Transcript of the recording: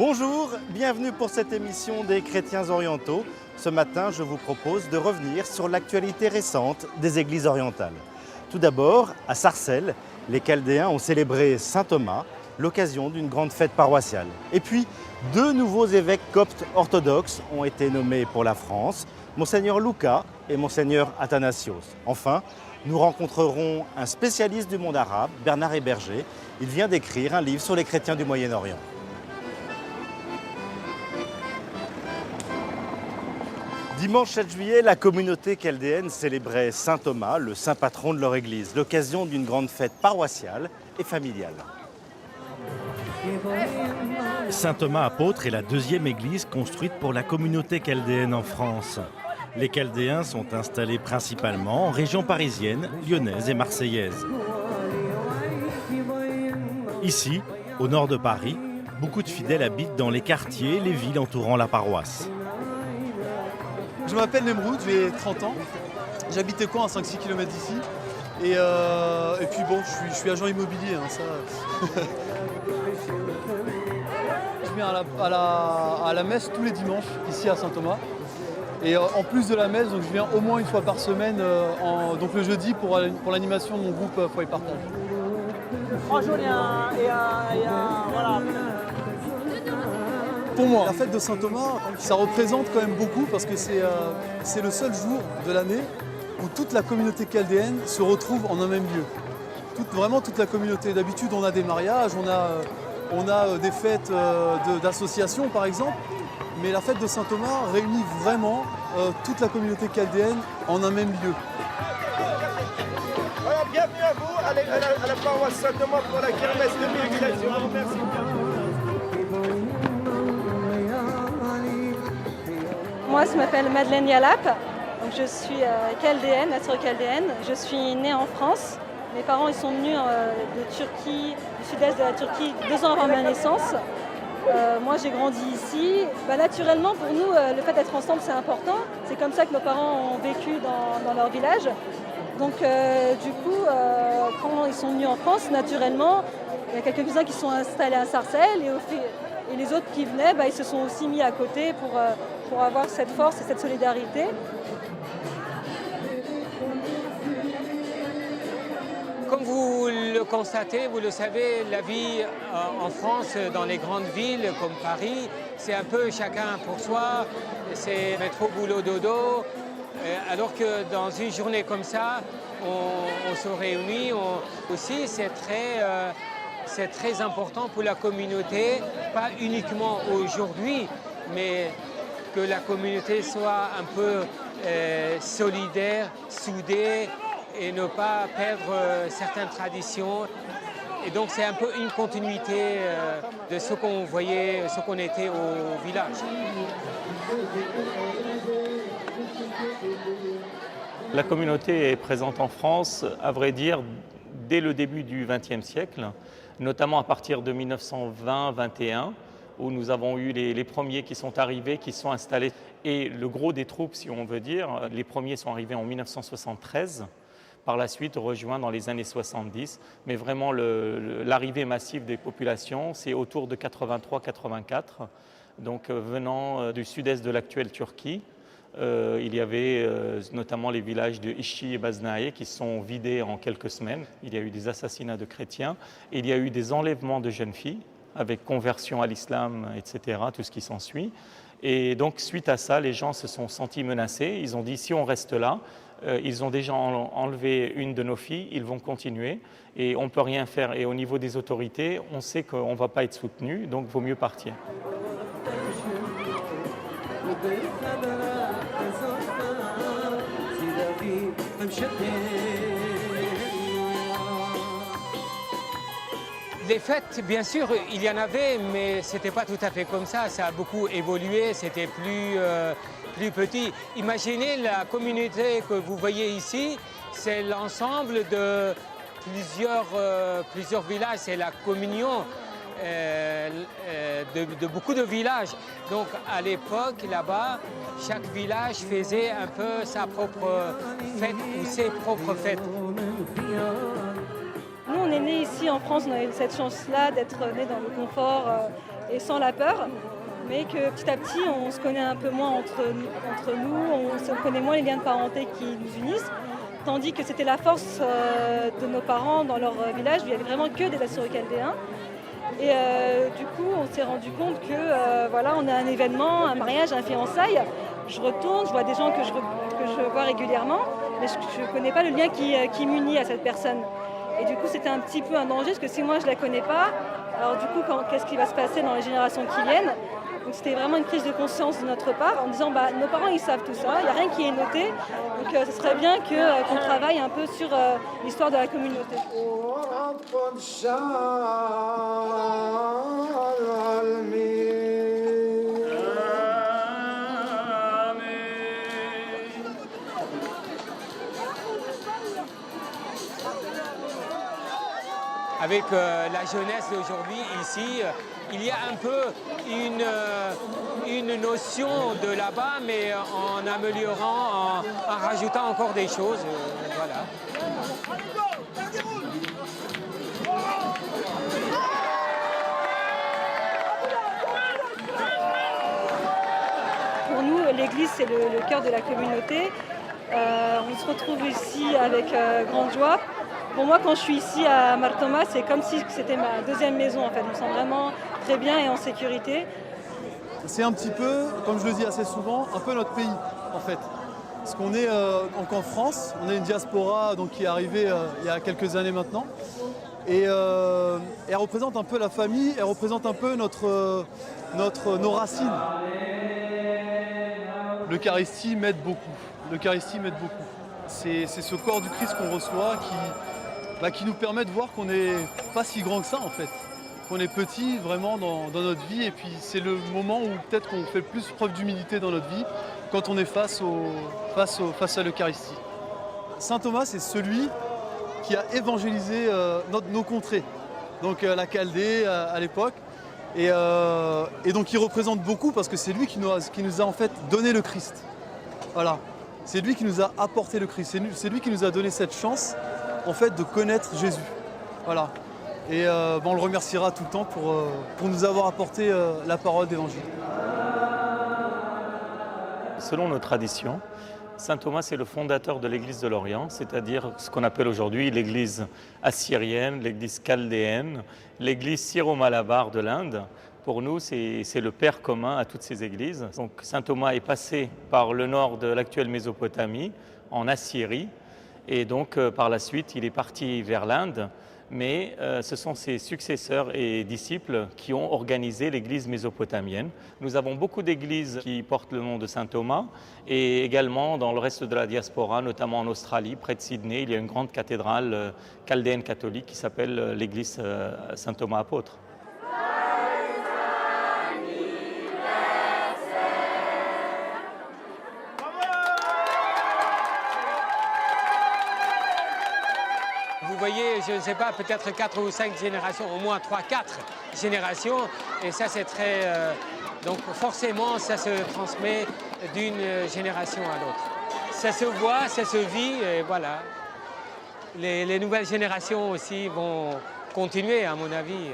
Bonjour, bienvenue pour cette émission des Chrétiens orientaux. Ce matin, je vous propose de revenir sur l'actualité récente des églises orientales. Tout d'abord, à Sarcelles, les Chaldéens ont célébré Saint Thomas, l'occasion d'une grande fête paroissiale. Et puis, deux nouveaux évêques coptes orthodoxes ont été nommés pour la France, Monseigneur Luca et Monseigneur Athanasios. Enfin, nous rencontrerons un spécialiste du monde arabe, Bernard Héberger. Il vient d'écrire un livre sur les chrétiens du Moyen-Orient. Dimanche 7 juillet, la communauté chaldéenne célébrait Saint Thomas, le saint patron de leur église, l'occasion d'une grande fête paroissiale et familiale. Saint Thomas apôtre est la deuxième église construite pour la communauté chaldéenne en France. Les Chaldéens sont installés principalement en région parisienne, lyonnaise et marseillaise. Ici, au nord de Paris, beaucoup de fidèles habitent dans les quartiers et les villes entourant la paroisse. Je m'appelle Nemroud, j'ai 30 ans. J'habite Écouen à 5-6 km d'ici. Et puis bon, je suis agent immobilier. Ça. Je viens à la messe tous les dimanches ici à Saint-Thomas. Et en plus de la messe, donc je viens au moins une fois par semaine, donc le jeudi pour l'animation de mon groupe Foyer Partage. 3 jours et un voilà. Pour moi, la fête de Saint-Thomas, ça représente quand même beaucoup parce que c'est le seul jour de l'année où toute la communauté chaldéenne se retrouve en un même lieu. Vraiment toute la communauté. D'habitude, on a des mariages, on a des fêtes d'associations par exemple, mais la fête de Saint-Thomas réunit vraiment toute la communauté chaldéenne en un même lieu. Voilà, bienvenue à vous, à la paroisse Saint-Thomas pour la kermesse 2013. Je vous remercie. Moi, je m'appelle Madeleine Yalap, donc je suis chaldéenne, assyro-chaldéenne. Je suis née en France. Mes parents ils sont venus de Turquie, du sud-est de la Turquie, 2 ans avant ma naissance. Moi, j'ai grandi ici. Naturellement, pour nous, le fait d'être ensemble, c'est important. C'est comme ça que nos parents ont vécu dans leur village. Donc, du coup, quand ils sont venus en France, naturellement, il y a quelques-uns qui sont installés à Sarcelles et les autres qui venaient, ils se sont aussi mis à côté pour avoir cette force et cette solidarité. Comme vous le constatez, vous le savez, la vie en France, dans les grandes villes comme Paris, c'est un peu chacun pour soi, c'est métro, boulot, dodo. Alors que dans une journée comme ça, on se réunit aussi, c'est très important pour la communauté, pas uniquement aujourd'hui, mais que la communauté soit un peu solidaire, soudée et ne pas perdre certaines traditions. Et donc c'est un peu une continuité de ce qu'on voyait, ce qu'on était au village. La communauté est présente en France, à vrai dire, dès le début du XXe siècle, notamment à partir de 1920-21, où nous avons eu les premiers qui sont arrivés, qui sont installés. Et le gros des troupes, si on veut dire, les premiers sont arrivés en 1973, par la suite rejoints dans les années 70. Mais vraiment, l'arrivée massive des populations, c'est autour de 83-84, donc venant du sud-est de l'actuelle Turquie. Il y avait notamment les villages de Işçi et Baznaye qui sont vidés en quelques semaines. Il y a eu des assassinats de chrétiens, il y a eu des enlèvements de jeunes filles avec conversion à l'islam, etc., tout ce qui s'ensuit. Et donc, suite à ça, les gens se sont sentis menacés. Ils ont dit, si on reste là, ils ont déjà enlevé une de nos filles, ils vont continuer et on ne peut rien faire. Et au niveau des autorités, on sait qu'on ne va pas être soutenu, donc il vaut mieux partir. Les fêtes, bien sûr, il y en avait, mais ce n'était pas tout à fait comme ça. Ça a beaucoup évolué, c'était plus petit. Imaginez la communauté que vous voyez ici, c'est l'ensemble de plusieurs villages, c'est la communion de beaucoup de villages. Donc à l'époque, là-bas, chaque village faisait un peu sa propre fête ou ses propres fêtes. Nous, on est nés ici en France, on a eu cette chance-là d'être nés dans le confort et sans la peur, mais que petit à petit on se connaît un peu moins entre nous, on se connaît moins les liens de parenté qui nous unissent, tandis que c'était la force de nos parents dans leur village où il n'y avait vraiment que des Assyro-Chaldéens. Et du coup on s'est rendu compte que voilà, on a un événement, un mariage, un fiançailles, je retourne, je vois des gens que je vois régulièrement, mais je ne connais pas le lien qui m'unit à cette personne. Et du coup c'était un petit peu un danger, parce que si moi je ne la connais pas, alors du coup qu'est-ce qui va se passer dans les générations qui viennent? Donc c'était vraiment une prise de conscience de notre part en disant nos parents ils savent tout ça, il n'y a rien qui est noté, donc ce serait bien qu'on travaille un peu sur l'histoire de la communauté. Avec la jeunesse d'aujourd'hui ici, il y a un peu une notion de là-bas, mais en améliorant, en rajoutant encore des choses. Voilà. Pour nous, l'église, c'est le cœur de la communauté. On se retrouve ici avec grande joie. Pour moi, quand je suis ici à Mar Thoma, c'est comme si c'était ma deuxième maison en fait. Je me sens vraiment très bien et en sécurité. C'est un petit peu, comme je le dis assez souvent, un peu notre pays en fait. Parce qu'on est donc en France, on est une diaspora donc, qui est arrivée il y a quelques années maintenant. Et elle représente un peu la famille, elle représente un peu nos racines. L'Eucharistie m'aide beaucoup. L'Eucharistie m'aide beaucoup. C'est ce corps du Christ qu'on reçoit qui nous permet de voir qu'on n'est pas si grand que ça en fait. Qu'on est petit vraiment dans notre vie, et puis c'est le moment où peut-être qu'on fait le plus preuve d'humilité dans notre vie quand on est face à l'Eucharistie. Saint Thomas, c'est celui qui a évangélisé nos contrées, donc la Chaldée à l'époque, et donc il représente beaucoup parce que c'est lui qui nous a en fait donné le Christ. Voilà, c'est lui qui nous a apporté le Christ, c'est lui qui nous a donné cette chance en fait de connaître Jésus. Voilà. Et on le remerciera tout le temps pour nous avoir apporté la parole d'évangile. Selon nos traditions, saint Thomas est le fondateur de l'église de l'Orient, c'est-à-dire ce qu'on appelle aujourd'hui l'église assyrienne, l'église chaldéenne, l'église syro-malabar de l'Inde. Pour nous, c'est le père commun à toutes ces églises. Donc, saint Thomas est passé par le nord de l'actuelle Mésopotamie, en Assyrie, et donc par la suite, il est parti vers l'Inde. Mais ce sont ses successeurs et disciples qui ont organisé l'église mésopotamienne. Nous avons beaucoup d'églises qui portent le nom de saint Thomas, et également dans le reste de la diaspora, notamment en Australie, près de Sydney, il y a une grande cathédrale chaldéenne catholique qui s'appelle l'église saint Thomas apôtre. Vous voyez, je ne sais pas, peut-être 4 ou 5 générations, au moins 3-4 générations. Et ça, c'est très... donc forcément, ça se transmet d'une génération à l'autre. Ça se voit, ça se vit, et voilà. Les nouvelles générations aussi vont continuer, à mon avis.